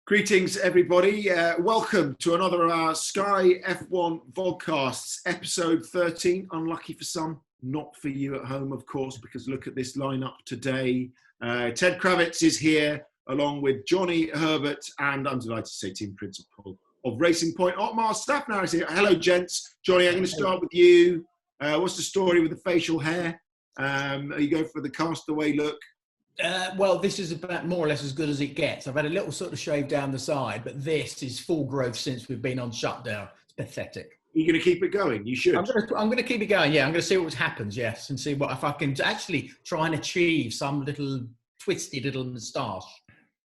Greetings, everybody. Welcome to another of our Sky F1 Vodcasts, episode 13. Unlucky for some, not for you at home, of course, because look at this lineup today. Ted Kravitz is here, along with Johnny Herbert, and I'm delighted to say team principal of Racing Point, Otmar Szafnauer is here. Hello, gents. Johnny, I'm going to start with you. What's the story with the facial hair? Are you going for the castaway look? Well, this is about more or less as good as it gets. I've had a little sort of shave down the side, but this is full growth since we've been on shutdown. It's pathetic. You're going to keep it going? You should. I'm going to keep it going, yeah. I'm going to see what happens, yes, and see if I can actually try and achieve some little twisty little moustache.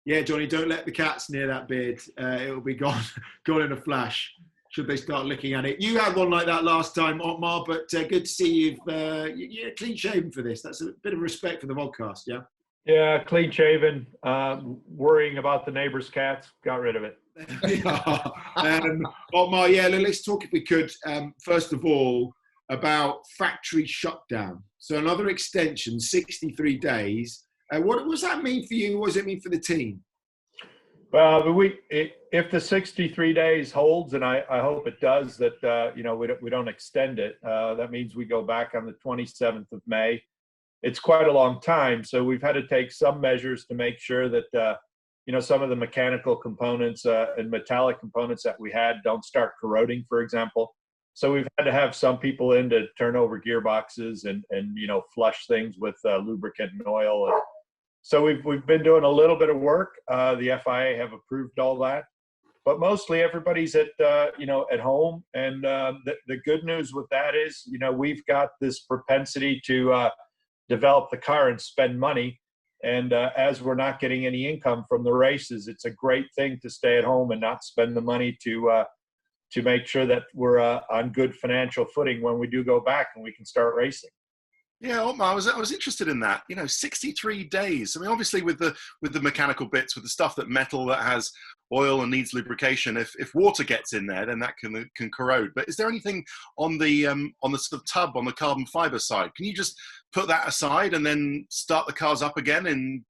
Yeah, Johnny, don't let the cats near that beard. It'll be gone in a flash. Should they start looking at it? You had one like that last time, Otmar, but good to see you're clean shaven for this. That's a bit of respect for the podcast, yeah? Yeah, clean shaven, worrying about the neighbor's cats, got rid of it. Otmar, let's talk, if we could, first of all, about factory shutdown. So another extension, 63 days. What does that mean for you? What does it mean for the team? Well, if the 63 days holds, and I hope it does, that we don't extend it. That means we go back on the 27th of May. It's quite a long time, so we've had to take some measures to make sure that some of the mechanical components and metallic components that we had don't start corroding, for example. So we've had to have some people in to turn over gearboxes and flush things with lubricant and oil. So we've been doing a little bit of work. The FIA have approved all that, but mostly everybody's at home. And the good news with that is we've got this propensity to develop the car and spend money. And as we're not getting any income from the races, it's a great thing to stay at home and not spend the money to make sure that we're on good financial footing when we do go back and we can start racing. Yeah, Otmar, I was interested in that. 63 days. I mean, obviously with the mechanical bits, with the stuff metal that has oil and needs lubrication, if water gets in there, then that can corrode. But is there anything on the sort of tub, on the carbon fiber side? Can you just put that aside and then start the cars up again in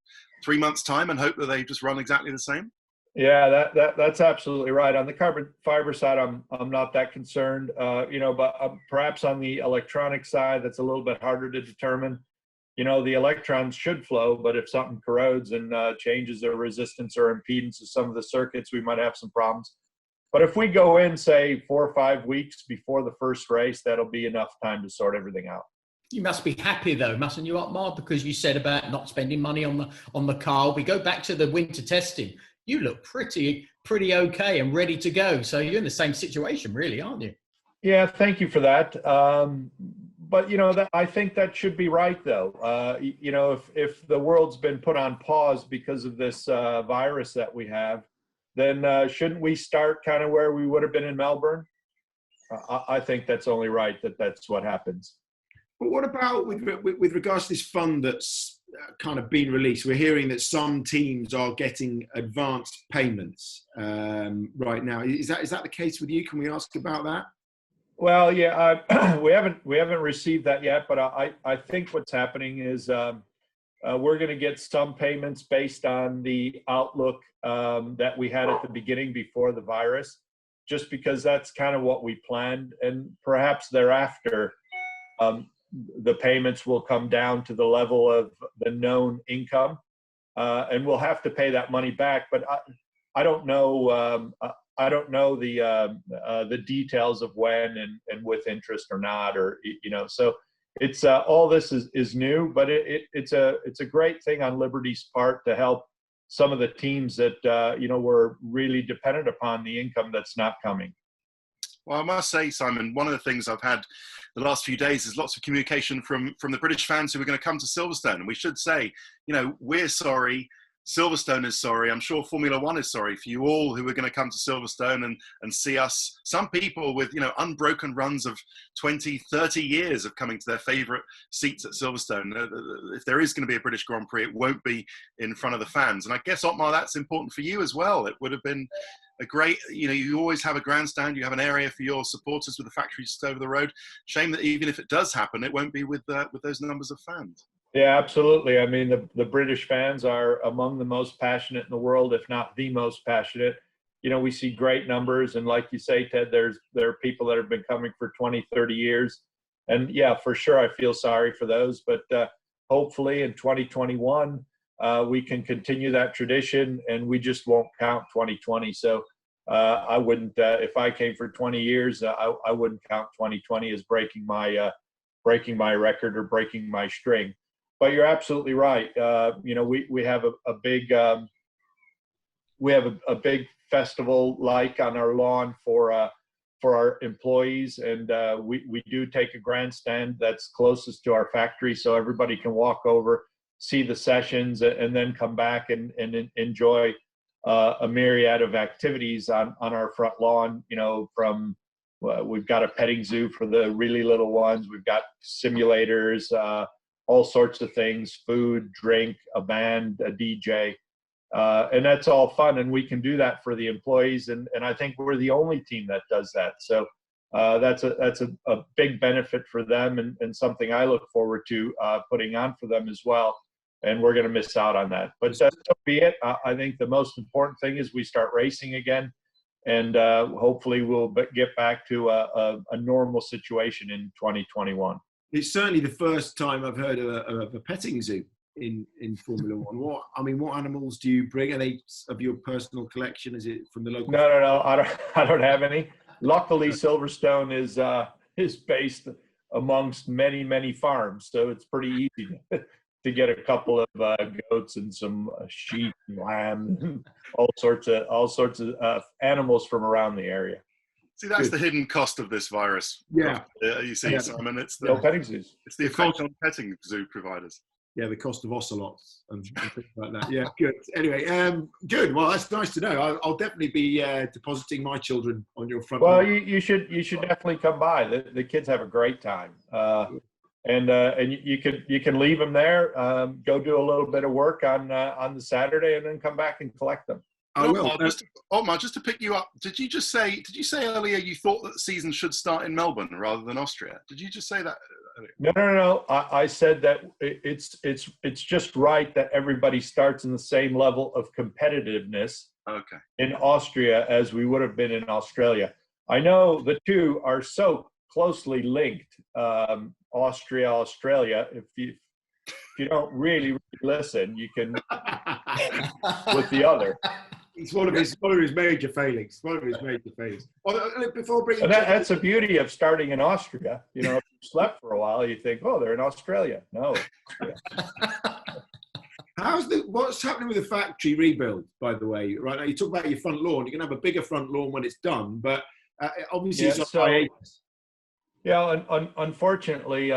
3 months' time and hope that they just run exactly the same? Yeah, that's absolutely right. On the carbon fiber side, I'm not that concerned, but perhaps on the electronic side, that's a little bit harder to determine. The electrons should flow, but if something corrodes and changes the resistance or impedance of some of the circuits, we might have some problems. But if we go in, say, 4 or 5 weeks before the first race, that'll be enough time to sort everything out. You must be happy though, mustn't you, Otmar? Because you said about not spending money on the car. We go back to the winter testing. You look pretty okay and ready to go. So you're in the same situation, really, aren't you? Yeah, thank you for that. But I think that should be right, though. If the world's been put on pause because of this virus that we have, then shouldn't we start kind of where we would have been in Melbourne? I think that's only right that's what happens. But what about with regards to this fund that's kind of been released? We're hearing that some teams are getting advanced payments right now. Is that the case with you? Can we ask about that? Well, yeah, we haven't received that yet, but I think what's happening is we're going to get some payments based on the outlook that we had at the beginning before the virus, just because that's kind of what we planned, and perhaps thereafter the payments will come down to the level of the known income, and we'll have to pay that money back. But I don't know. I don't know the details of when and with interest or not, or So it's all this is new, but it's a great thing on Liberty's part to help some of the teams that were really dependent upon the income that's not coming. Well, I must say, Simon, one of the things I've had the last few days is lots of communication from the British fans who are going to come to Silverstone. And we should say, we're sorry. Silverstone is sorry. I'm sure Formula One is sorry for you all who are going to come to Silverstone and see us. Some people with, unbroken runs of 20, 30 years of coming to their favourite seats at Silverstone. If there is going to be a British Grand Prix, it won't be in front of the fans. And I guess, Otmar, that's important for you as well. It would have been a great, you always have a grandstand, you have an area for your supporters with the factory just over the road. Shame that even if it does happen, it won't be with those numbers of fans. Yeah, absolutely. I mean, the British fans are among the most passionate in the world, if not the most passionate. You know, we see great numbers. And like you say, Ted, there are people that have been coming for 20, 30 years. And yeah, for sure, I feel sorry for those. But hopefully in 2021, we can continue that tradition and we just won't count 2020. So I wouldn't, if I came for 20 years, I wouldn't count 2020 as breaking my record or breaking my string. But you're absolutely right. You know, we have a big big festival like on our lawn for our employees, and we do take a grandstand that's closest to our factory, so everybody can walk over, see the sessions, and then come back and enjoy a myriad of activities on our front lawn. You know, from we've got a petting zoo for the really little ones. We've got simulators. All sorts of things, food, drink, a band, a DJ. And that's all fun. And we can do that for the employees. And I think we're the only team that does that. So that's a big benefit for them and something I look forward to putting on for them as well. And we're going to miss out on that. But that'll be it. I think the most important thing is we start racing again. And hopefully we'll get back to a normal situation in 2021. It's certainly the first time I've heard of a petting zoo in Formula One. What animals do you bring? Are they of your personal collection? Is it from the local? No. I don't have any. Luckily, Silverstone is based amongst many farms, so it's pretty easy to get a couple of goats and some sheep and lamb, and all sorts of animals from around the area. See, that's the hidden cost of this virus. Yeah. You see, yeah. Simon, it's the petting zoos. It's the effect on petting zoo providers. Yeah, the cost of ocelots and things like that. Yeah, good. Anyway, good. Well, that's nice to know. I'll definitely be depositing my children on your front. Well, you should definitely come by. The kids have a great time, and you can leave them there. Go do a little bit of work on the Saturday, and then come back and collect them. Otmar, just to pick you up, did you say earlier you thought that the season should start in Melbourne rather than Austria? Did you just say that earlier? No. I said that it's just right that everybody starts in the same level of competitiveness in Austria as we would have been in Australia. I know the two are so closely linked, Austria, Australia. If you don't really listen, you can with the other. It's one of his major failings. Well, before bringing that's the beauty of starting in Austria. You know, if you slept for a while, you think, oh, they're in Australia. No. What's happening with the factory rebuild, by the way? Right now, you talk about your front lawn. You're going to have a bigger front lawn when it's done, but obviously it's on hiatus. Yeah, unfortunately,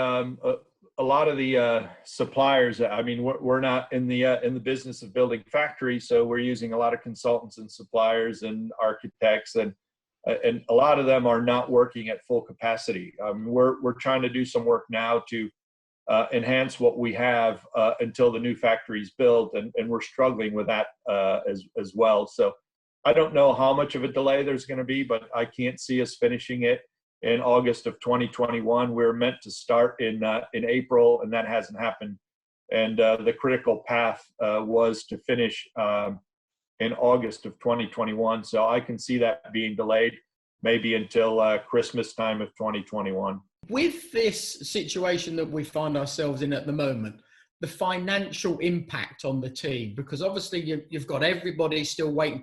a lot of the suppliers, I mean, we're not in the business of building factories, so we're using a lot of consultants and suppliers and architects, and a lot of them are not working at full capacity. We're trying to do some work now to enhance what we have until the new factory is built, and we're struggling with that as well. So I don't know how much of a delay there's going to be, but I can't see us finishing it in August of 2021. We're meant to start in April, and that hasn't happened. And the critical path was to finish in August of 2021. So I can see that being delayed maybe until Christmas time of 2021. With this situation that we find ourselves in at the moment, the financial impact on the team, because obviously you've got everybody still waiting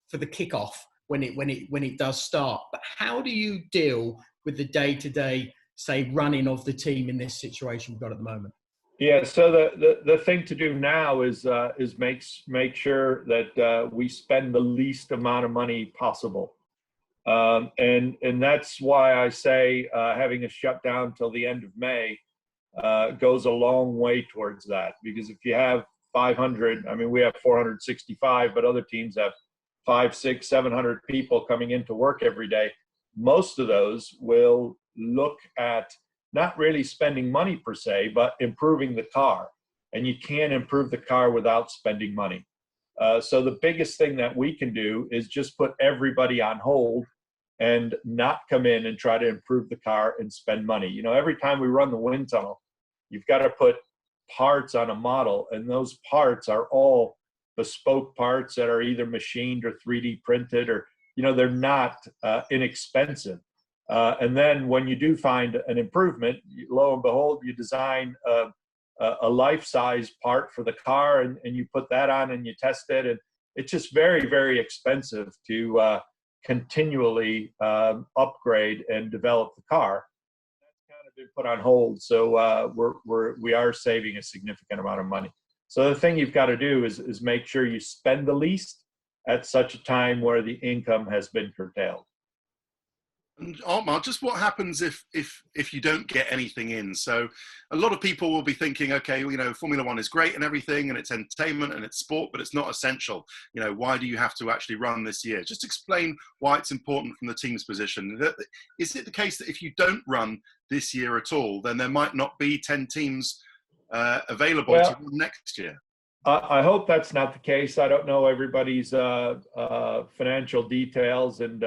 for the kickoff when it does start. But how do you deal with the day-to-day, say, running of the team in this situation we've got at the moment? Yeah, so the thing to do now is make sure that we spend the least amount of money possible. And that's why I say having a shutdown till the end of May goes a long way towards that. Because if you have 500, I mean, we have 465, but other teams have 500, 600, 700 people coming into work every day. Most of those will look at not really spending money per se, but improving the car. And you can't improve the car without spending money. So the biggest thing that we can do is just put everybody on hold and not come in and try to improve the car and spend money. You know, every time we run the wind tunnel, you've got to put parts on a model, and those parts are all bespoke parts that are either machined or 3D printed, or, you know, they're not inexpensive. And then when you do find an improvement, lo and behold, you design a life-size part for the car, and you put that on and you test it. And it's just very, very expensive to continually upgrade and develop the car. That's kind of been put on hold. So we are saving a significant amount of money. So the thing you've got to do is make sure you spend the least at such a time where the income has been curtailed. And Otmar, just what happens if you don't get anything in? So a lot of people will be thinking, okay, you know, Formula One is great and everything, and it's entertainment and it's sport, but it's not essential. You know, why do you have to actually run this year? Just explain why it's important from the team's position. Is it the case that if you don't run this year at all, then there might not be 10 teams available to run next year? I hope that's not the case. I don't know everybody's financial details, and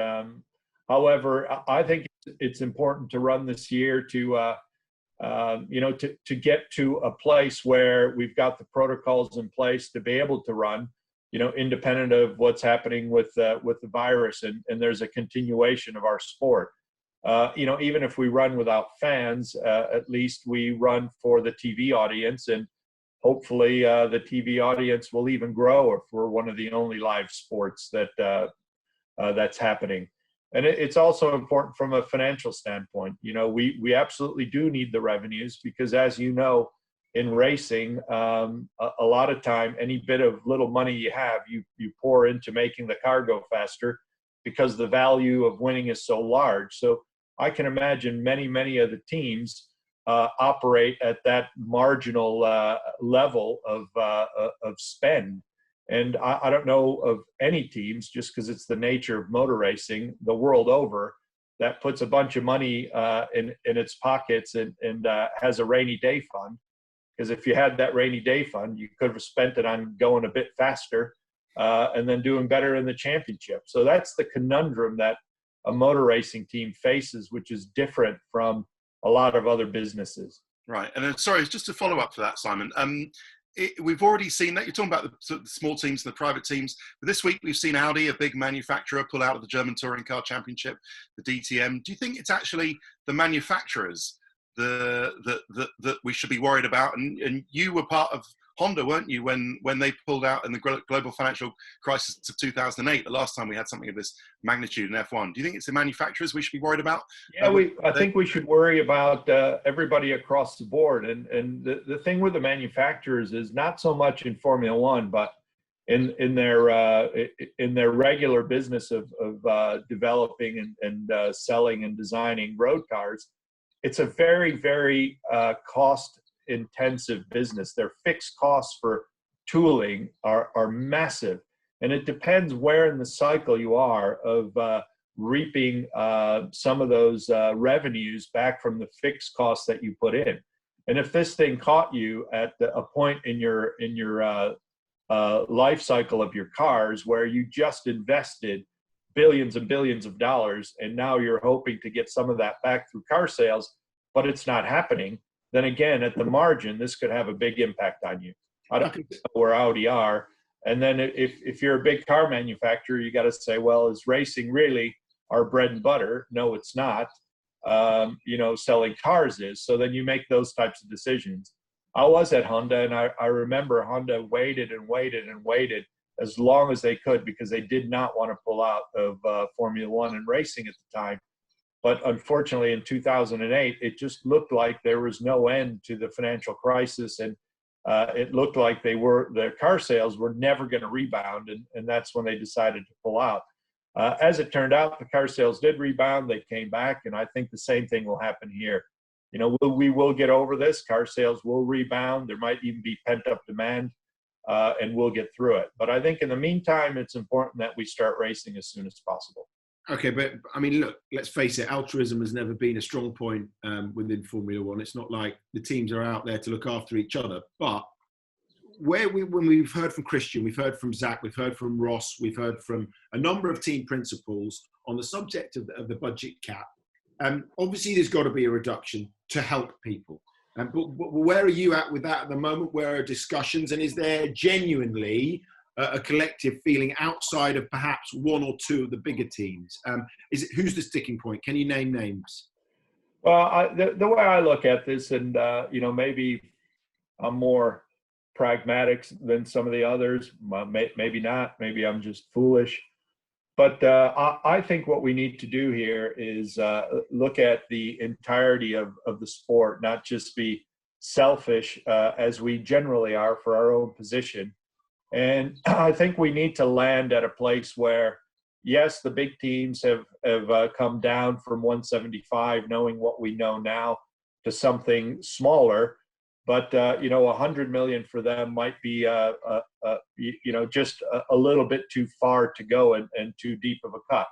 however, I think it's important to run this year to get to a place where we've got the protocols in place to be able to run, you know, independent of what's happening with the virus, and there's a continuation of our sport. You know, even if we run without fans, at least we run for the TV audience, and hopefully the TV audience will even grow if we're one of the only live sports that's happening. And it's also important from a financial standpoint. You know, we absolutely do need the revenues, because, as you know, in racing, a lot of time, any bit of little money you have, you pour into making the car go faster, because the value of winning is so large. So I can imagine many of the teams operate at that marginal level of spend. And I don't know of any teams, just because it's the nature of motor racing the world over, that puts a bunch of money in its pockets and has a rainy day fund. Because if you had that rainy day fund, you could have spent it on going a bit faster and then doing better in the championship. So that's the conundrum that a motor racing team faces, which is different from a lot of other businesses. Right. And then, sorry, just to follow up to that, Simon. We've already seen that. You're talking about the small teams and the private teams. But this week, we've seen Audi, a big manufacturer, pull out of the German Touring Car Championship, the DTM. Do you think it's actually the manufacturers that we should be worried about? And you were part of Honda, weren't you, when they pulled out in the global financial crisis of 2008, the last time we had something of this magnitude in F1? Do you think it's the manufacturers we should be worried about? Yeah, I think we should worry about everybody across the board. And the thing with the manufacturers is not so much in Formula One, but in their regular business of developing and selling and designing road cars. It's a very, very cost-intensive business. Their fixed costs for tooling are massive, and it depends where in the cycle you are of reaping some of those revenues back from the fixed costs that you put in. And if this thing caught you at a point in your life cycle of your cars where you just invested billions and billions of dollars, and now you're hoping to get some of that back through car sales, but it's not happening, then again, at the margin, this could have a big impact on you. I don't know where Audi are. And then if you're a big car manufacturer, you got to say, well, is racing really our bread and butter? No, it's not. Selling cars is. So then you make those types of decisions. I was at Honda, and I remember Honda waited and waited and waited as long as they could, because they did not want to pull out of Formula One and racing at the time. But unfortunately, in 2008, it just looked like there was no end to the financial crisis, and it looked like their car sales were never going to rebound, and that's when they decided to pull out. As it turned out, the car sales did rebound. They came back, and I think the same thing will happen here. You know, we will get over this. Car sales will rebound. There might even be pent-up demand. And we'll get through it. But I think in the meantime, it's important that we start racing as soon as possible. Okay, but I mean, look, let's face it, altruism has never been a strong point within Formula One. It's not like the teams are out there to look after each other. But when we've heard from Christian, we've heard from Zach, we've heard from Ross, we've heard from a number of team principals on the subject of the budget cap. Obviously, there's got to be a reduction to help people. But where are you at with that at the moment? Where are discussions, and is there genuinely a collective feeling outside of perhaps one or two of the bigger teams? Who's the sticking point? Can you name names? Well, the way I look at this, and maybe I'm more pragmatic than some of the others. Maybe not. Maybe I'm just foolish. But I think what we need to do here is look at the entirety of the sport, not just be selfish as we generally are for our own position. And I think we need to land at a place where, yes, the big teams have come down from 175, knowing what we know now, to something smaller. But, $100 million for them might be, just a little bit too far to go and too deep of a cut.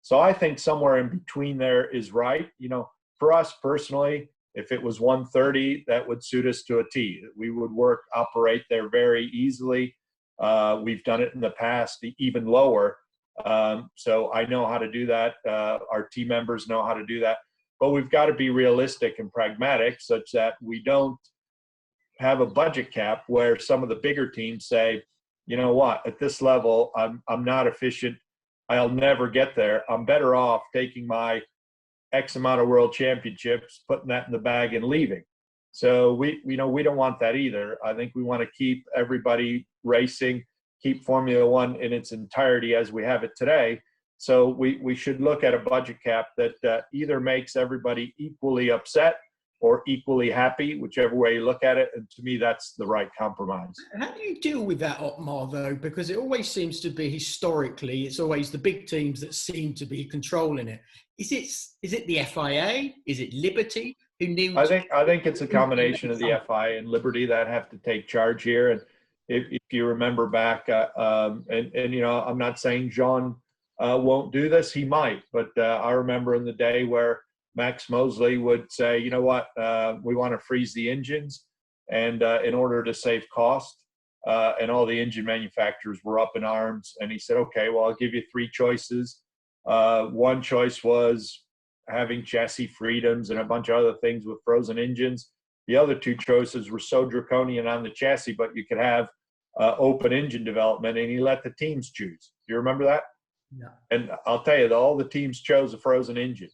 So I think somewhere in between there is right. For us personally, if it was 130, that would suit us to a T. We would operate there very easily. We've done it in the past, even lower. So I know how to do that. Our team members know how to do that. But we've got to be realistic and pragmatic such that we don't have a budget cap where some of the bigger teams say, you know what, at this level, I'm not efficient. I'll never get there. I'm better off taking my X amount of world championships, putting that in the bag and leaving. So we don't want that either. I think we want to keep everybody racing, keep Formula One in its entirety as we have it today. So we should look at a budget cap that either makes everybody equally upset or equally happy, whichever way you look at it. And to me, that's the right compromise. How do you deal with that, Otmar, though? Because it always seems to be, historically, it's always the big teams that seem to be controlling it. Is it the FIA? Is it Liberty? I think it's a combination of the FIA and Liberty that have to take charge here. And if you remember back, I'm not saying Jean won't do this. He might. But I remember in the day where Max Mosley would say, you know what, we want to freeze the engines, and in order to save cost, and all the engine manufacturers were up in arms. And he said, okay, well, I'll give you three choices. One choice was having chassis freedoms and a bunch of other things with frozen engines. The other two choices were so draconian on the chassis, but you could have open engine development, and he let the teams choose. Do you remember that? No. And I'll tell you, all the teams chose a frozen engine.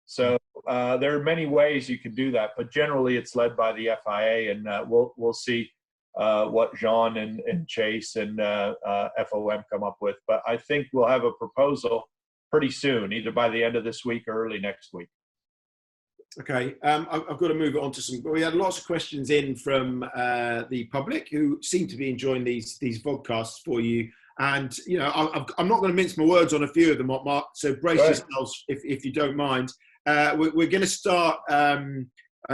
So there are many ways you can do that, but generally it's led by the FIA, and we'll see what Jean and Chase and FOM come up with. But I think we'll have a proposal pretty soon, either by the end of this week or early next week. Okay, I've got to move on to some. We had lots of questions in from the public who seem to be enjoying these vodcasts for you. And I'm not going to mince my words on a few of them, Otmar. So brace yourselves if you don't mind. We're going to start, and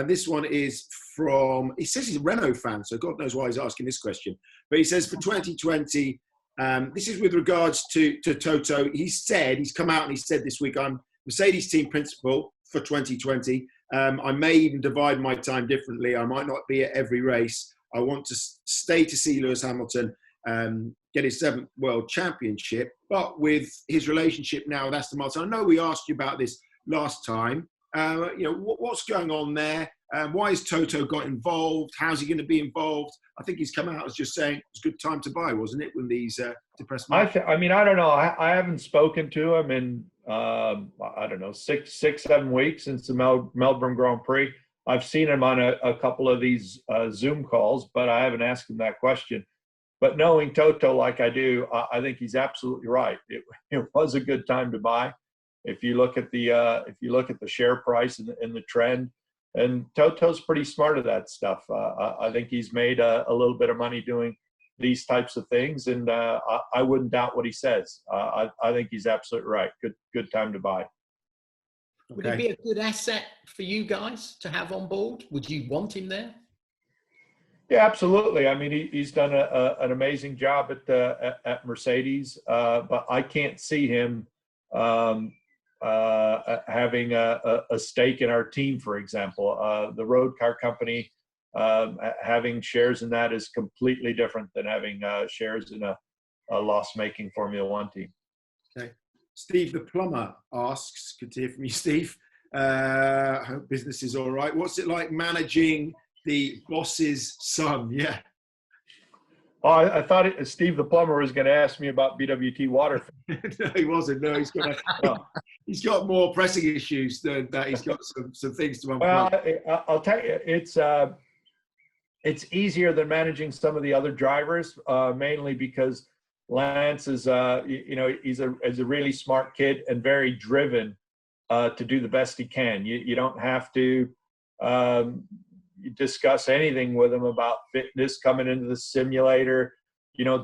this one is from, he says he's a Renault fan, so God knows why he's asking this question. But he says for 2020, this is with regards to Toto. He's come out and he said this week, I'm Mercedes team principal for 2020. I may even divide my time differently. I might not be at every race. I want to stay to see Lewis Hamilton get his 7th world championship. But with his relationship now with Aston Martin, I know we asked you about this last time. What's going on there? Why has Toto got involved? How's he going to be involved? I think he's come out as just saying it's a good time to buy, wasn't it, when these depressed markets? I don't know. I haven't spoken to him in, 6-7 weeks since the Melbourne Grand Prix. I've seen him on a couple of these Zoom calls, but I haven't asked him that question. But knowing Toto like I do, I think he's absolutely right. It was a good time to buy. If you look at the share price and the trend, and Toto's pretty smart at that stuff. I think he's made a little bit of money doing these types of things, and I wouldn't doubt what he says. I think he's absolutely right. Good time to buy. Would it be a good asset for you guys to have on board? Would you want him there? Yeah, absolutely. I mean, he's done an amazing job at Mercedes, but I can't see him having a stake in our team, for example. The road car company having shares in that is completely different than having shares in a loss-making Formula One team. Okay. Steve the plumber asks, good to hear from you, Steve. I hope business is all right. What's it like managing the boss's son. Yeah. Oh, I thought Steve the plumber was going to ask me about BWT water. No, he wasn't. No, he's got more pressing issues than that. He's got some things to unplug. Well, I'll tell you, it's easier than managing some of the other drivers, mainly because Lance is, he's a really smart kid and very driven to do the best he can. You don't have to discuss anything with him about fitness, coming into the simulator,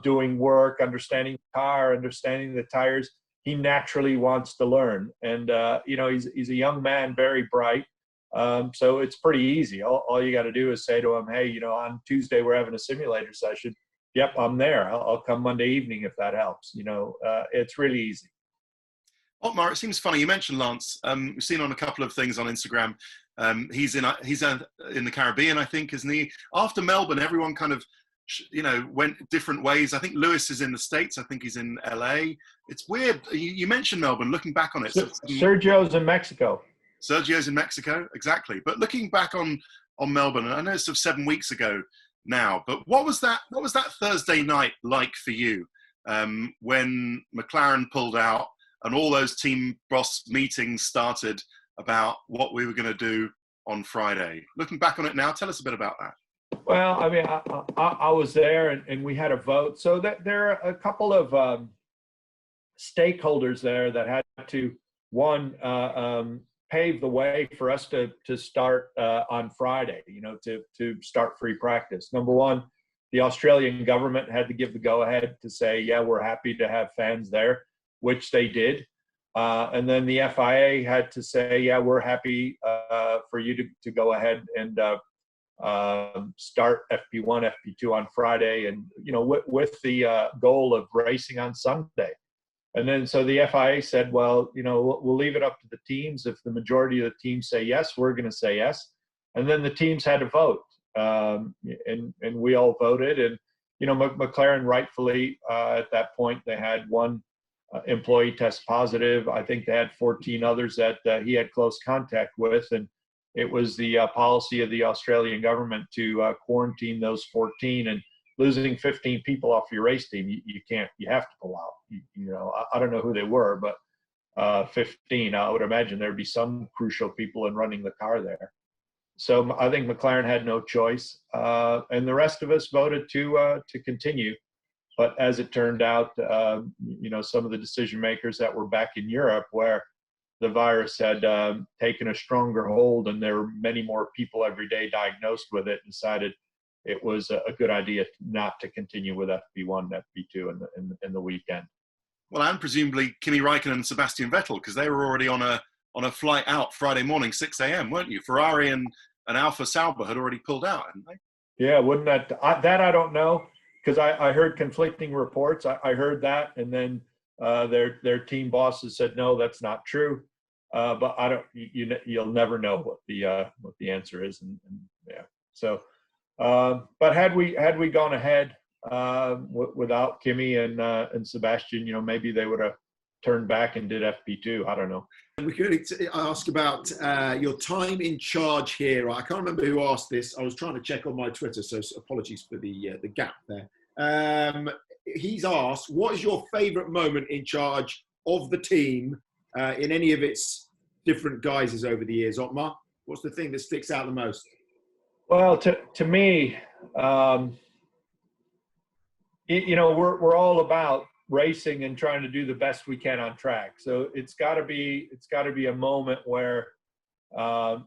doing work, understanding the car, understanding the tires. He naturally wants to learn. And, he's a young man, very bright. So it's pretty easy. All you got to do is say to him, hey, on Tuesday, we're having a simulator session. Yep, I'm there. I'll come Monday evening if that helps. It's really easy. Otmar, it seems funny. You mentioned Lance. We've seen on a couple of things on Instagram. He's in the Caribbean, I think, isn't he? After Melbourne, everyone kind of, went different ways. I think Lewis is in the States. I think he's in LA. It's weird. You mentioned Melbourne. Looking back on it, Sergio's in Mexico. Sergio's in Mexico, exactly. But looking back on Melbourne, and I know it's sort of 7 weeks ago now, but what was that Thursday night like for you when McLaren pulled out and all those team boss meetings started about what we were going to do on Friday? Looking back on it now, tell us a bit about that. Well, I mean, I was there and we had a vote. So that there are a couple of stakeholders there that had to, one, pave the way for us to start on Friday, to start free practice. Number one, the Australian government had to give the go-ahead to say, yeah, we're happy to have fans there, which they did. And then the FIA had to say, yeah, we're happy for you to go ahead and start FP1, FP2 on Friday, and, with the goal of racing on Sunday. And then so the FIA said, well, we'll leave it up to the teams. If the majority of the teams say yes, we're going to say yes. And then the teams had to vote. And we all voted. And, McLaren rightfully, at that point, they had one employee test positive. I think they had 14 others that he had close contact with. And it was the policy of the Australian government to quarantine those 14. And losing 15 people off your race team, you have to pull out. I don't know who they were, but 15, I would imagine there'd be some crucial people in running the car there. So I think McLaren had no choice. And the rest of us voted to continue. But as it turned out, some of the decision makers that were back in Europe, where the virus had taken a stronger hold and there were many more people every day diagnosed with it, decided it was a good idea not to continue with FP1 and FP2 in the weekend. Well, and presumably Kimi Räikkönen and Sebastian Vettel, because they were already on a flight out Friday morning, 6 a.m., weren't you? Ferrari and Alfa Sauber had already pulled out, hadn't they? Yeah, wouldn't that I don't know, because I heard conflicting reports. I heard that, and then their team bosses said no, that's not true. But I don't. You'll never know what the answer is, and yeah. So. But had we gone ahead without Kimi and Sebastian, maybe they would have turned back and did FP2. I don't know. We could ask about your time in charge here. I can't remember who asked this. I was trying to check on my Twitter, so apologies for the gap there. He's asked, what is your favourite moment in charge of the team in any of its different guises over the years, Otmar? What's the thing that sticks out the most? Well, to me, we're all about racing and trying to do the best we can on track. So it's got to be a moment where, we're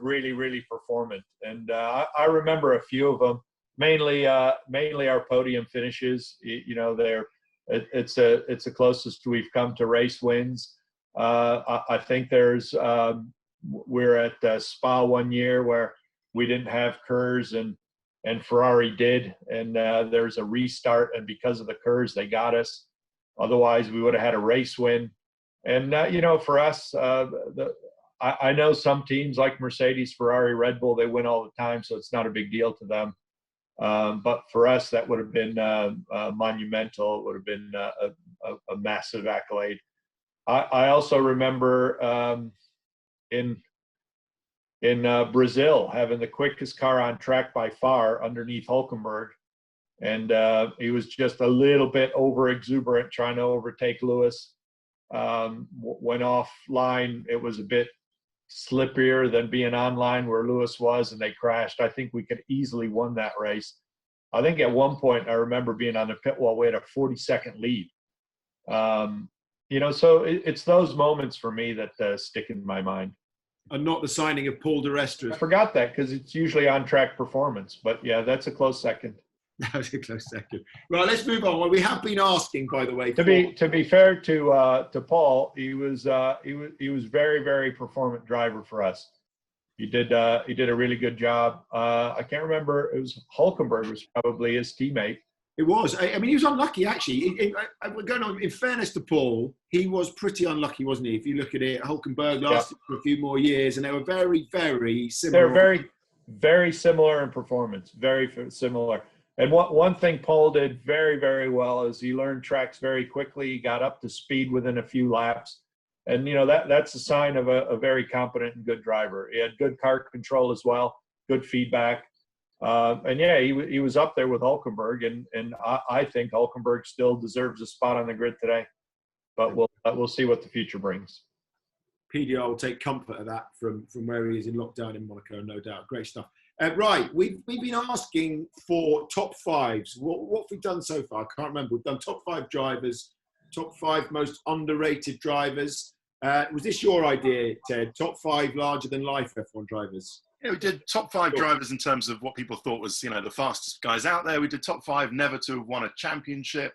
really, really performant. And I remember a few of them, mainly our podium finishes. It's the closest we've come to race wins. I think we're at Spa one year where we didn't have KERS and Ferrari did, and there's a restart, and because of the KERS they got us. Otherwise we would have had a race win. And for us, I know some teams like Mercedes, Ferrari, Red Bull, they win all the time, so it's not a big deal to them. But for us, that would have been monumental. It would have been a massive accolade. I also remember in in Brazil, having the quickest car on track by far underneath Hulkenberg. And he was just a little bit over exuberant trying to overtake Lewis. Went offline. It was a bit slippier than being online where Lewis was, and they crashed. I think we could easily won that race. I think at one point I remember being on the pit wall, we had a 40-second lead. So it's those moments for me that stick in my mind. And not the signing of Paul di Resta. I forgot that because it's usually on-track performance. But, yeah, that's a close second. That was a close second. Right, let's move on. Well, we have been asking, by the way. To be fair to Paul, he was very, very performant driver for us. He did a really good job. I can't remember. It was Hulkenberg was probably his teammate. It was. I mean, he was unlucky, actually. Going on, in fairness to Paul, he was pretty unlucky, wasn't he? If you look at it, Hulkenberg lasted for a few more years, and they were very, very similar. They're very, very similar in performance. Very similar. And one thing Paul did very, very well is he learned tracks very quickly. He got up to speed within a few laps. And, that's a sign of a very competent and good driver. He had good car control as well, good feedback. He was up there with Hulkenberg. And I think Hulkenberg still deserves a spot on the grid today. But we'll see what the future brings. PDR will take comfort of that from where he is in lockdown in Monaco, no doubt. Great stuff. Right, we've been asking for top fives. What have we done so far? I can't remember. We've done top 5 drivers, top 5 most underrated drivers. Was this your idea, Ted? Top 5 larger than life F1 drivers? Yeah, we did top 5 drivers in terms of what people thought was, the fastest guys out there. We did top 5 never to have won a championship.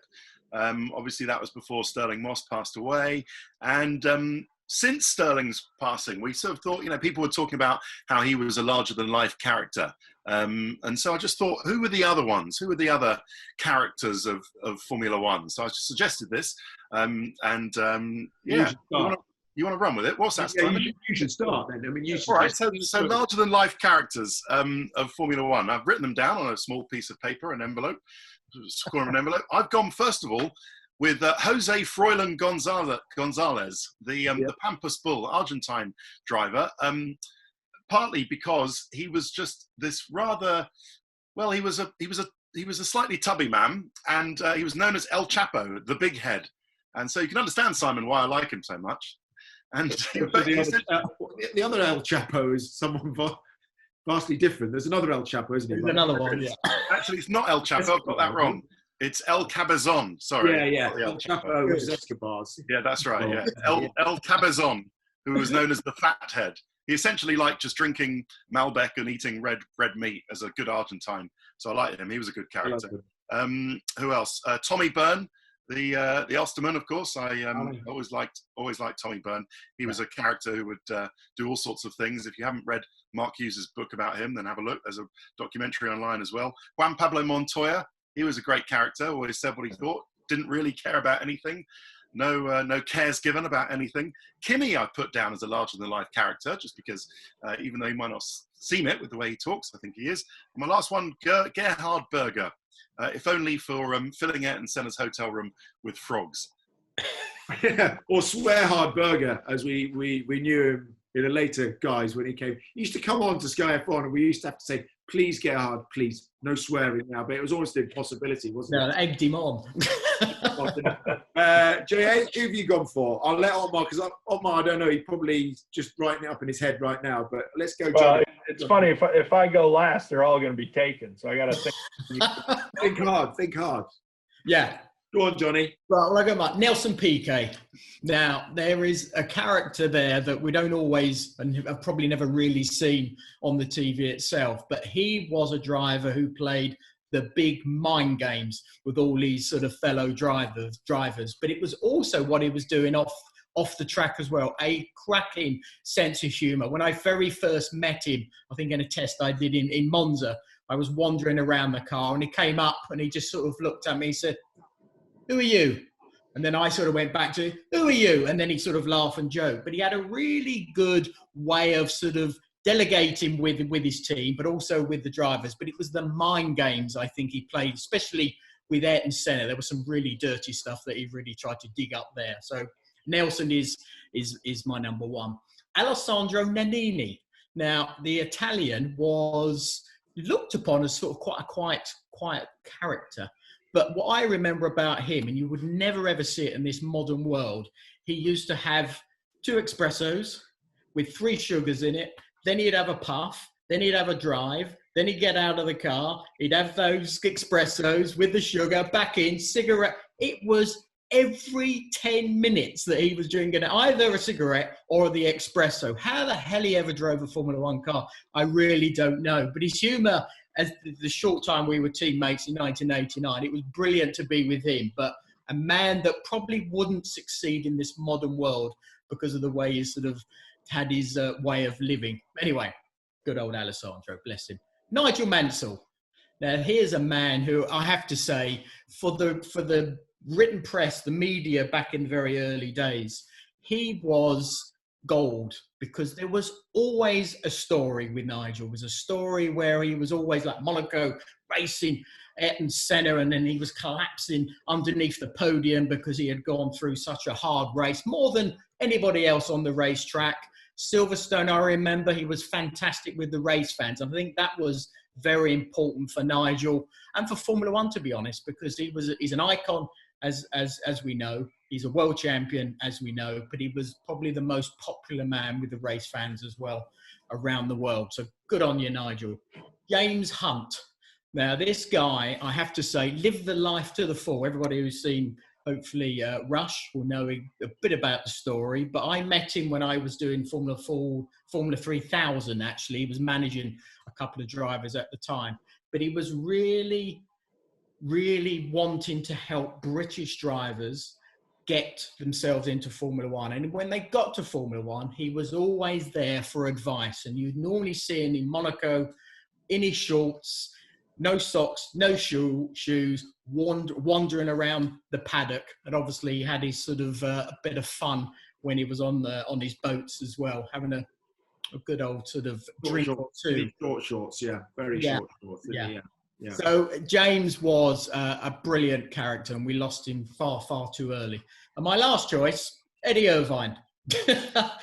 Obviously, that was before Sterling Moss passed away. And since Sterling's passing, we sort of thought, people were talking about how he was a larger-than-life character. And so I just thought, who were the other ones? Who were the other characters of Formula One? So I just suggested this. You want to run with it? What's that? Yeah, you should start then. I mean, you should. All right, so larger-than-life characters of Formula One. I've written them down on a small piece of paper, an envelope, score of an envelope. I've gone, first of all, with Jose Froilan Gonzalez, the Pampas Bull, Argentine driver, partly because he was just this rather, he was a slightly tubby man, and he was known as El Chapo, the big head. And so you can understand, Simon, why I like him so much. And the other El Chapo is someone vastly different. There's another El Chapo, isn't there? There's another one, yeah. Actually, it's not El Chapo. I've got that wrong. It's El Cabezon. Sorry. Yeah. El Chapo was Escobar's. Yeah, that's right. Yeah. El Cabezon, who was known as the fat head. He essentially liked just drinking Malbec and eating red meat as a good Argentine. So I liked him. He was a good character. Who else? Tommy Byrne. The Ulsterman, of course. I always liked Tommy Byrne. He was a character who would do all sorts of things. If you haven't read Mark Hughes' book about him, then have a look. There's a documentary online as well. Juan Pablo Montoya. He was a great character. Always said what he thought. Didn't really care about anything. No cares given about anything. Kimi I put down as a larger-than-life character, just because even though he might not seem it with the way he talks, I think he is. And my last one, Gerhard Berger. If only for filling Ayrton Senna's hotel room with frogs. Or Swearhard Berger, as we knew him in a later guise when he came. He used to come on to Sky F1 and we used to have to say, please, Gerhard, please. No swearing now, but it was almost an impossibility, wasn't it? No, egged him on. Jay, who have you gone for? I'll let Otmar, because Otmar, I don't know, he's probably just writing it up in his head right now, but let's go, Johnny. It's funny, if I go last, they're all going to be taken, so I got to think. Think hard. Yeah. Go on, Johnny. Right, well, I go back. Nelson Piquet. Now, there is a character there that we don't always, and have probably never really seen on the TV itself, but he was a driver who played the big mind games with all these sort of fellow drivers. But it was also what he was doing off the track as well, a cracking sense of humour. When I very first met him, I think in a test I did in Monza, I was wandering around the car and he came up and he just sort of looked at me and said, "Who are you?" And then I sort of went back to, "Who are you?" And then he sort of laughed and joked. But he had a really good way of sort of delegating with his team, but also with the drivers. But it was the mind games I think he played, especially with Ayrton Senna. There was some really dirty stuff that he really tried to dig up there. So Nelson is my number one. Alessandro Nannini. Now, the Italian was looked upon as sort of quite a quiet character. But what I remember about him, and you would never ever see it in this modern world, he used to have 2 espressos with 3 sugars in it. Then he'd have a puff. Then he'd have a drive. Then he'd get out of the car. He'd have those espressos with the sugar, back in, cigarette. It was every 10 minutes that he was drinking either a cigarette or the espresso. How the hell he ever drove a Formula One car, I really don't know. But his humour, as the short time we were teammates in 1989, it was brilliant to be with him. But a man that probably wouldn't succeed in this modern world because of the way he sort of had his way of living. Anyway, good old Alessandro, bless him. Nigel Mansell. Now, here's a man who I have to say, for the written press, the media back in the very early days, he was gold, because there was always a story with Nigel. It was a story where he was always like Monaco racing Ayrton Senna, and then he was collapsing underneath the podium because he had gone through such a hard race, more than anybody else on the racetrack. Silverstone, I remember, he was fantastic with the race fans. I think that was very important for Nigel and for Formula One, to be honest, because he's an icon, as we know. He's a world champion, as we know, but he was probably the most popular man with the race fans as well around the world. So good on you, Nigel. James Hunt. Now, this guy, I have to say, lived the life to the full. Everybody who's seen, hopefully, Rush will know a bit about the story. But I met him when I was doing Formula 3000, actually. He was managing a couple of drivers at the time. But he was really, really wanting to help British drivers get themselves into Formula One. And when they got to Formula One, he was always there for advice. And you'd normally see him in Monaco, in his shorts, no socks, no shoes, wandering around the paddock. And obviously he had his sort of a bit of fun when he was on his boats as well, having a good old sort of drink or two. Short shorts, yeah. Very short shorts. Yeah. Yeah. So James was a brilliant character, and we lost him far, far too early. And my last choice, Eddie Irvine.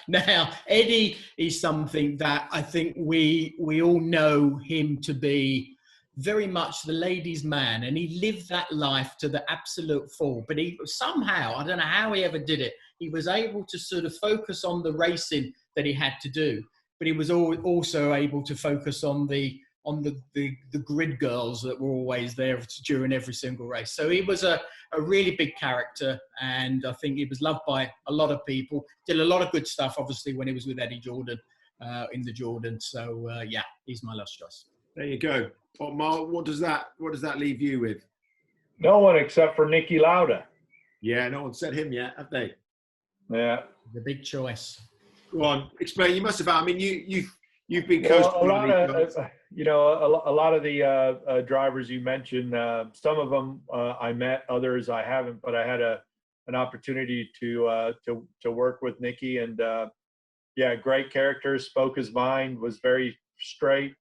Now, Eddie is something that I think we all know him to be very much the ladies' man, and he lived that life to the absolute full. But he somehow, I don't know how he ever did it, he was able to sort of focus on the racing that he had to do, but he was also able to focus on the grid girls that were always there during every single race. So he was a really big character, and I think he was loved by a lot of people. Did a lot of good stuff, obviously, when he was with Eddie Jordan in the Jordan. So yeah, he's my last choice. There you go. Otmar, what does that leave you with? No one except for Niki Lauda. Yeah, no one said him yet, have they? Yeah, the big choice. Go on, explain. You must have. I mean, you've been coached. A lot of the drivers you mentioned. Some of them I met, others I haven't. But I had an opportunity to work with Niki, and yeah, great character. Spoke his mind. Was very straight.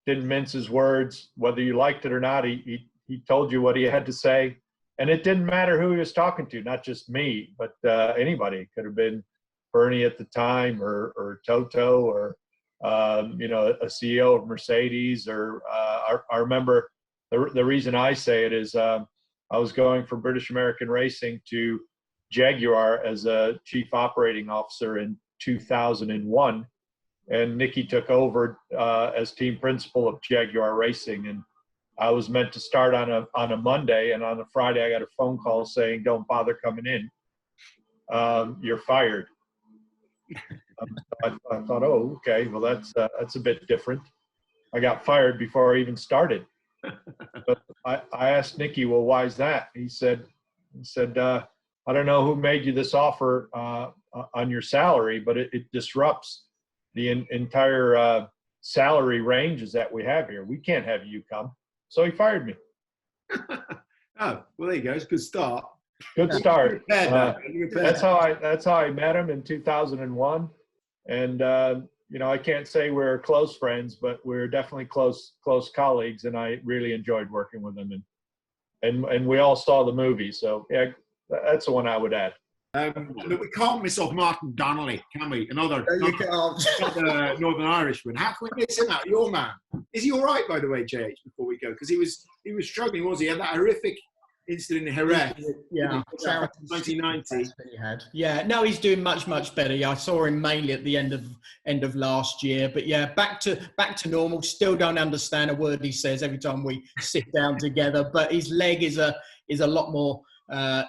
Didn't mince his words. Whether you liked it or not, he told you what he had to say, and it didn't matter who he was talking to. Not just me, but anybody. It could have been Byrne at the time, or Toto, or a CEO of Mercedes, or I remember the reason I say it is I was going from British American Racing to Jaguar as a chief operating officer in 2001, and Niki took over as team principal of Jaguar Racing, and I was meant to start on a Monday, and on a Friday I got a phone call saying, "Don't bother coming in. You're fired." I thought, oh, okay, well that's a bit different. I got fired before I even started. But I asked Niki, well, why is that? He said, I don't know who made you this offer on your salary, but it disrupts the entire salary ranges that we have here. We can't have you come. So he fired me. Oh, well, there you go. It's a good start. Good start. That's how I met him in 2001, and I can't say we're close friends, but we're definitely close colleagues, and I really enjoyed working with him, and we all saw the movie, so yeah, that's the one I would add. We can't miss off Martin Donnelly, can we? Another Northern Irishman. How can we miss him out? Your man. Is he all right, by the way, JH? Before we go, because he was struggling, was he? He had that horrific incident in Jerez. Yeah, 1990. He had. Yeah, no, he's doing much better. Yeah, I saw him mainly at the end of last year, but yeah, back to normal. Still don't understand a word he says every time we sit down together, but his leg is a lot more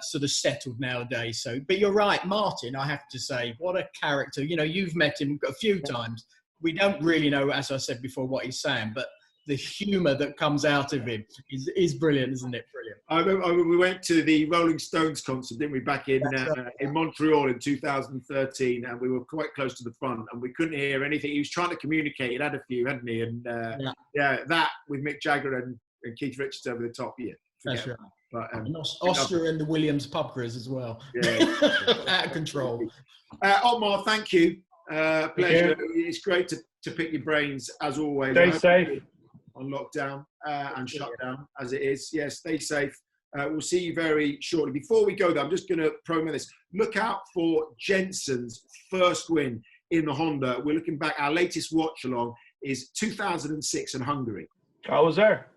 sort of settled nowadays. So, but you're right, Martin. I have to say, what a character. You know, you've met him a few times. We don't really know, as I said before, what he's saying, but the humour that comes out of him is brilliant, isn't it? Brilliant. I remember we went to the Rolling Stones concert, didn't we, back in Montreal in 2013, and we were quite close to the front, and we couldn't hear anything. He was trying to communicate. He'd had a few, hadn't he? And that with Mick Jagger and Keith Richards over the top. Yeah, that's right. But, Oscar and the Williams pub quiz as well. Yeah, out of control. Otmar, thank you. Pleasure. It's great to pick your brains as always. Stay safe. On lockdown and shutdown as it is. Yeah, stay safe. We'll see you very shortly. Before we go, though, I'm just going to promo this. Look out for Jensen's first win in the Honda. We're looking back. Our latest watch along is 2006 in Hungary. I was there.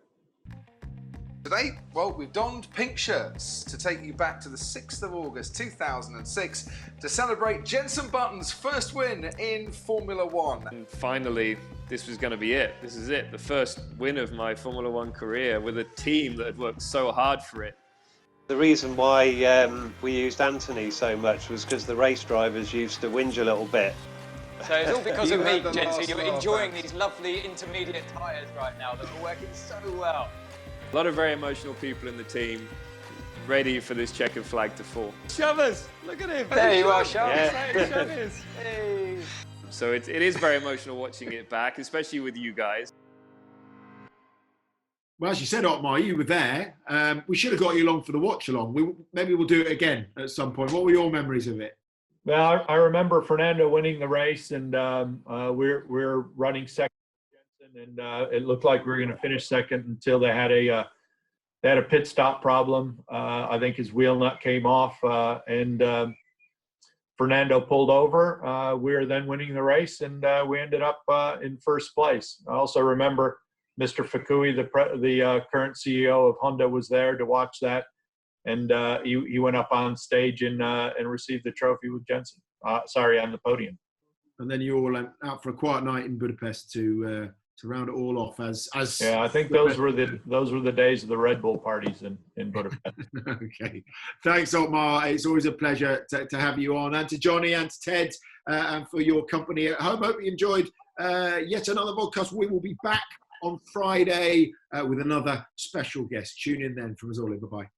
Today, well, we've donned pink shirts to take you back to the 6th of August 2006 to celebrate Jenson Button's first win in Formula One. And finally, this was going to be it. This is it, the first win of my Formula One career with a team that had worked so hard for it. The reason why we used Anthony so much was because the race drivers used to whinge a little bit. So it's all because of me, Jensen. You're enjoying these lovely intermediate tyres right now that are working so well. A lot of very emotional people in the team, ready for this checkered flag to fall. Shovers, look at him. There you are, Shovers. Shovers. Hey. So it is very emotional watching it back, especially with you guys. Well, as you said, Otmar, you were there. We should have got you along for the watch along. Maybe we'll do it again at some point. What were your memories of it? Well, I remember Fernando winning the race, and we're running second. And it looked like we were going to finish second until they had a pit stop problem. I think his wheel nut came off, and Fernando pulled over. We were then winning the race, and we ended up in first place. I also remember Mr. Fukui, the current CEO of Honda, was there to watch that, and he went up on stage and received the trophy with Jenson. On the podium. And then you all went out for a quiet night in Budapest to round it all off as yeah, I think those were the days of the Red Bull parties in Budapest. Okay, thanks, Otmar. It's always a pleasure to have you on, and to Johnny and to Ted, and for your company at home. Hope you enjoyed yet another podcast. We will be back on Friday with another special guest. Tune in then. From us all. Bye bye.